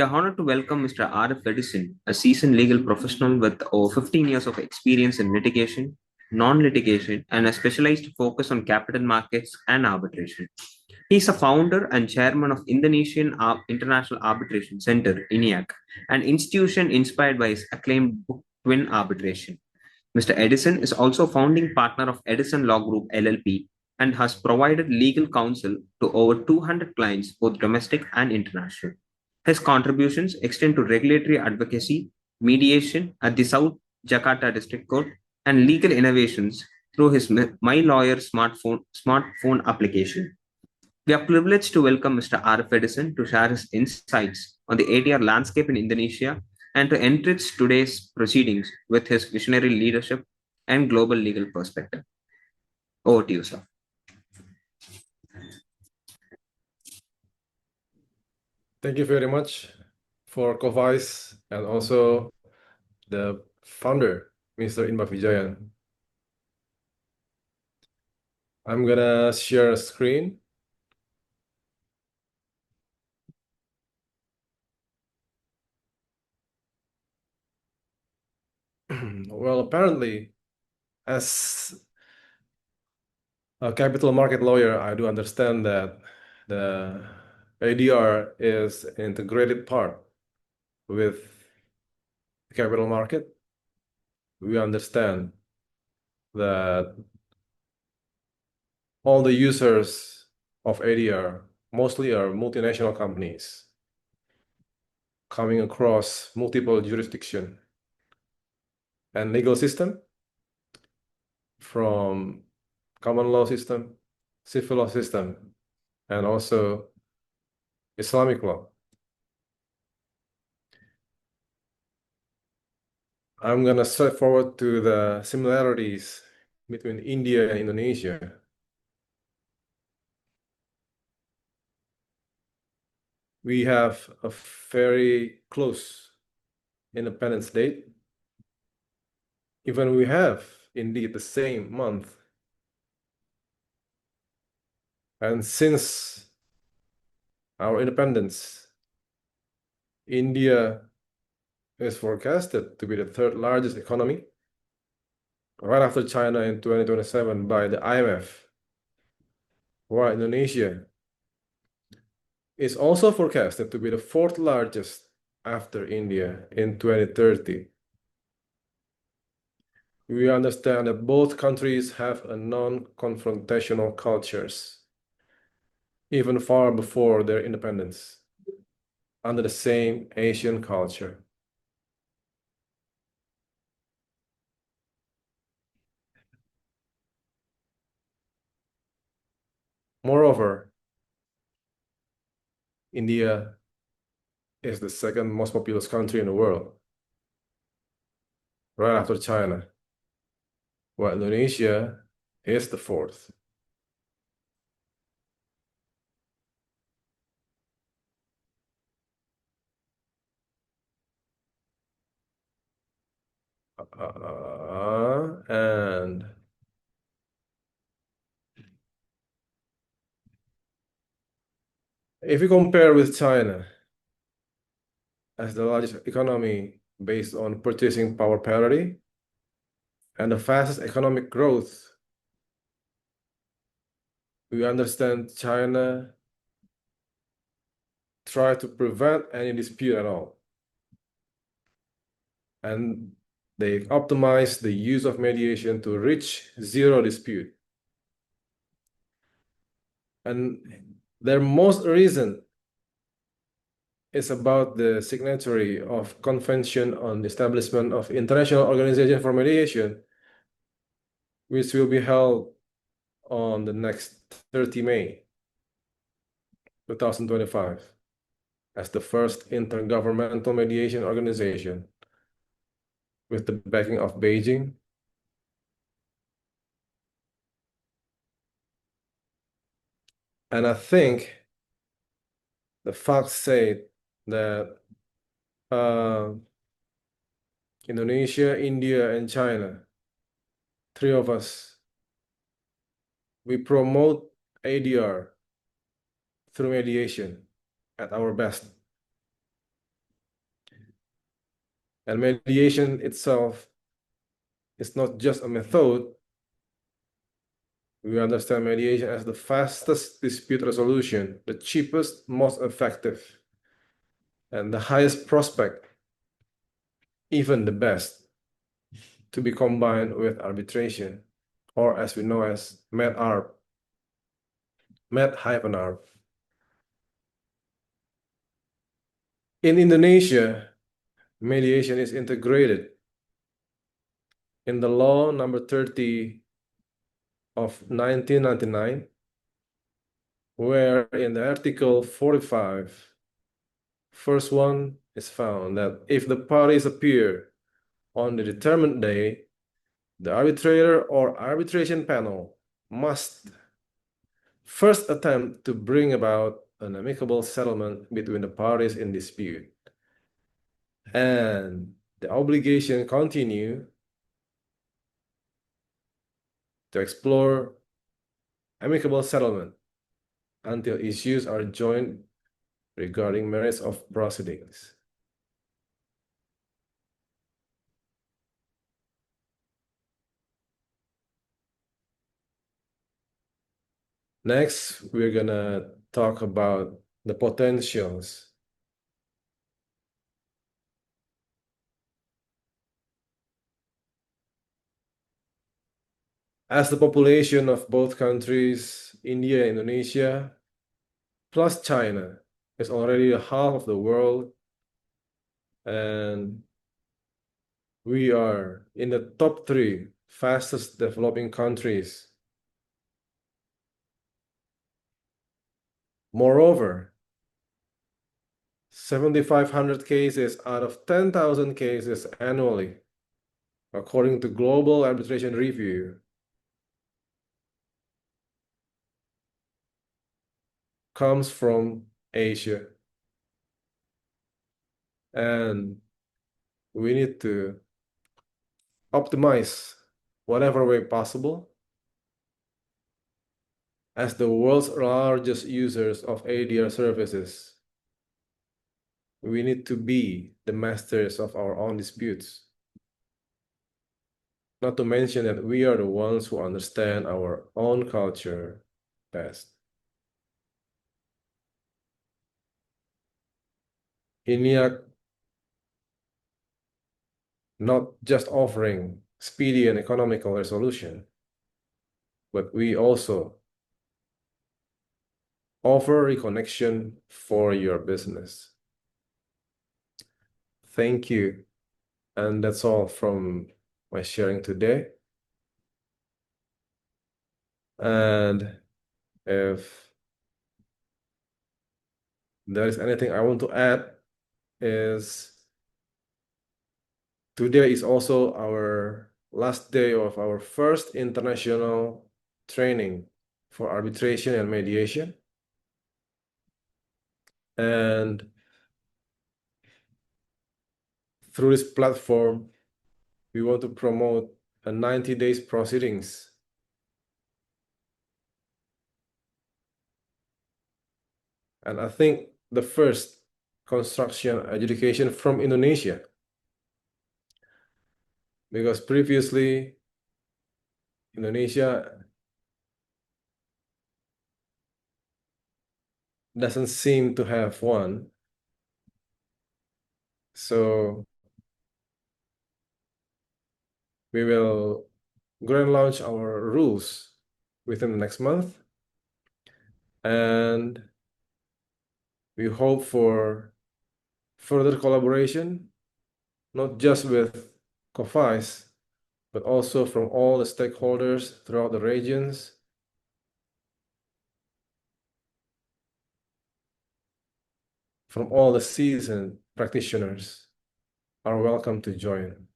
We are honored to welcome Mr. Arif Edison, a seasoned legal professional with over 15 years of experience in litigation, non-litigation, and a specialized focus on capital markets and arbitration. He is a founder and chairman of Indonesian International Arbitration Center, INIAC, an institution inspired by his acclaimed book Twin Arbitration. Mr. Edison is also founding partner of Edison Law Group LLP and has provided legal counsel to over 200 clients, both domestic and international. His contributions extend to regulatory advocacy, mediation at the South Jakarta District Court, and legal innovations through his My Lawyer smartphone application. We are privileged to welcome Mr. Arif Edison to share his insights on the ADR landscape in Indonesia and to enrich today's proceedings with his visionary leadership and global legal perspective. Over to you, sir. Thank you very much for Kovise and also the founder, Mr. Inba Vijayan. I'm gonna share a screen. Well, apparently, as a capital market lawyer, I do understand that the ADR is an integrated part with the capital market. We understand that all the users of ADR mostly are multinational companies coming across multiple jurisdiction and legal system, from common law system, civil law system, and also Islamic law. I'm gonna straight forward to the similarities between India and Indonesia. We have a very close independence date. Even we have indeed the same month. And since our independence, India is forecasted to be the third largest economy, right after China in 2027 by the IMF, while Indonesia is also forecasted to be the fourth largest after India in 2030. We understand that both countries have a non-confrontational cultures, even far before their independence, under the same Asian culture. Moreover, India is the second most populous country in the world, right after China, while Indonesia is the fourth. And if we compare with China as the largest economy based on purchasing power parity and the fastest economic growth, we understand China tried to prevent any dispute at all. And they optimized the use of mediation to reach zero dispute. And their most reason is about the signatory of Convention on the Establishment of International Organization for Mediation, which will be held on the next 30 May 2025 as the first intergovernmental mediation organization with the backing of Beijing. And I think the facts say that Indonesia, India, and China, three of us, we promote ADR through mediation at our best. And mediation itself is not just a method. We understand mediation as the fastest dispute resolution, the cheapest, most effective, and the highest prospect, even the best, to be combined with arbitration, or as we know as med-arb, med-arb. In Indonesia, mediation is integrated in the law number 30 of 1999, where in the article 45, first one is found that if the parties appear on the determined day, the arbitrator or arbitration panel must first attempt to bring about an amicable settlement between the parties in dispute. And the obligation continue to explore amicable settlement until issues are joined regarding merits of proceedings. Next, we're gonna talk about the potentials. As the population of both countries, India and Indonesia, plus China, is already half of the world, and we are in the top 3 fastest developing countries. Moreover, 7,500 cases out of 10,000 cases annually, according to Global Arbitration Review, comes from Asia. And we need to optimize whatever way possible. As the world's largest users of ADR services, we need to be the masters of our own disputes. Not to mention that we are the ones who understand our own culture best. INIAC not just offering speedy and economical resolution, but we also offer reconnection for your business. Thank you. And that's all from my sharing today. And if there is anything I want to add, is today is also our last day of our first international training for arbitration and mediation. And through this platform, we want to promote a 90 days proceedings. And I think the first construction adjudication from Indonesia, because previously Indonesia doesn't seem to have one. So we will grand launch our rules within the next month. And we hope for further collaboration, not just with Kovise, but also from all the stakeholders throughout the regions. From all the seasoned practitioners are welcome to join.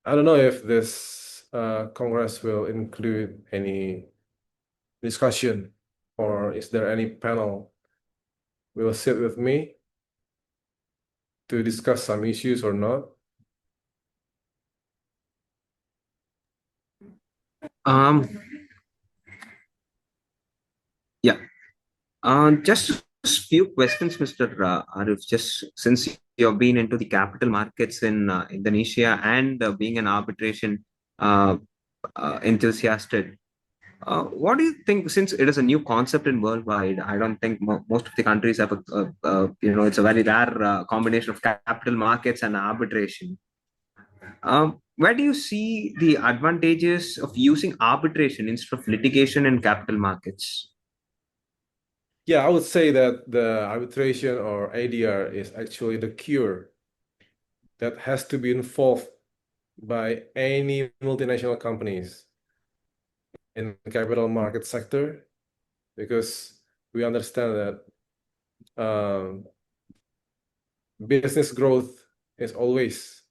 I don't know if this Congress will include any discussion, or is there any panel will sit with me to discuss some issues or not? Um, Just a few questions, Mr. Arif. Just since you've been into the capital markets in Indonesia and being an arbitration uh, enthusiast, what do you think? Since it is a new concept in worldwide, I don't think most of the countries have it's a very rare combination of capital markets and arbitration. Where do you see the advantages of using arbitration instead of litigation in capital markets? Yeah, I would say that the arbitration or ADR is actually the cure that has to be involved by any multinational companies in the capital market sector, because we understand that business growth is always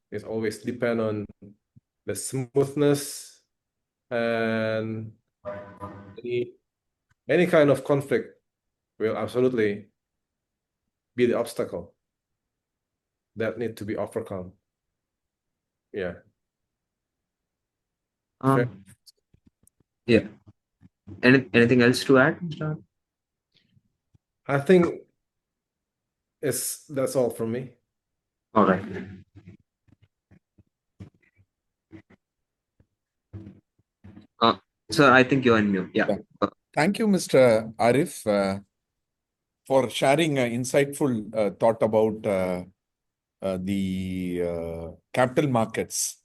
depend on the smoothness, and any kind of conflict will absolutely be the obstacle that need to be overcome. Yeah. Fair. Yeah. Anything else to add, Mr. I think that's all from me. All right. Sir, I think you're on mute. Yeah. Thank you, Mr. Arif, for sharing an insightful thought about the capital markets.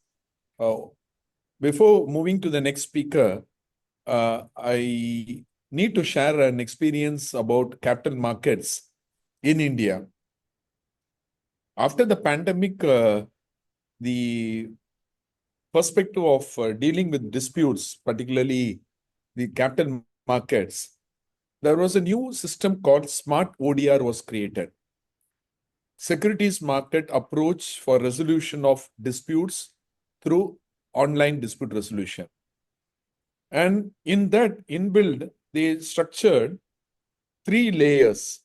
Before moving to the next speaker, I need to share an experience about capital markets in India. After the pandemic, the perspective of dealing with disputes, particularly the capital markets, there was a new system called Smart ODR was created. Securities market approach for resolution of disputes through online dispute resolution. And in that inbuilt, they structured 3 layers.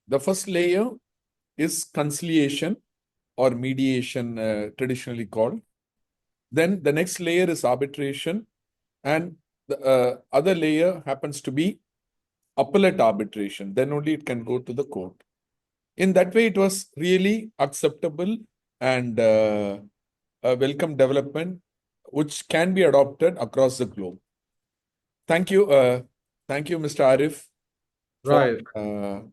The first layer is conciliation or mediation, traditionally called. Then the next layer is arbitration, and the other layer happens to be appellate arbitration. Then only it can go to the court. In that way, it was really acceptable and a welcome development, which can be adopted across the globe. Thank you, Mr. Arif, Right. for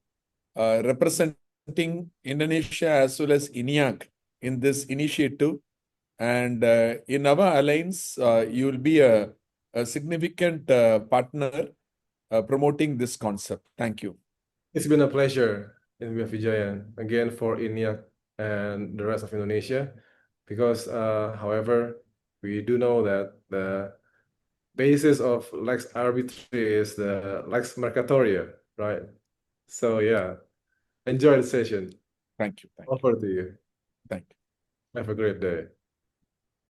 representing Indonesia as well as INIAC in this initiative. And in our alliance, you will be a significant partner promoting this concept. Thank you. It's been a pleasure in Vijayan again for INIAC and the rest of Indonesia, because however, we do know that the basis of lex arbitri is the lex mercatoria, right? So yeah, enjoy the session. Thank you. Over to you. Thank you. Have a great day.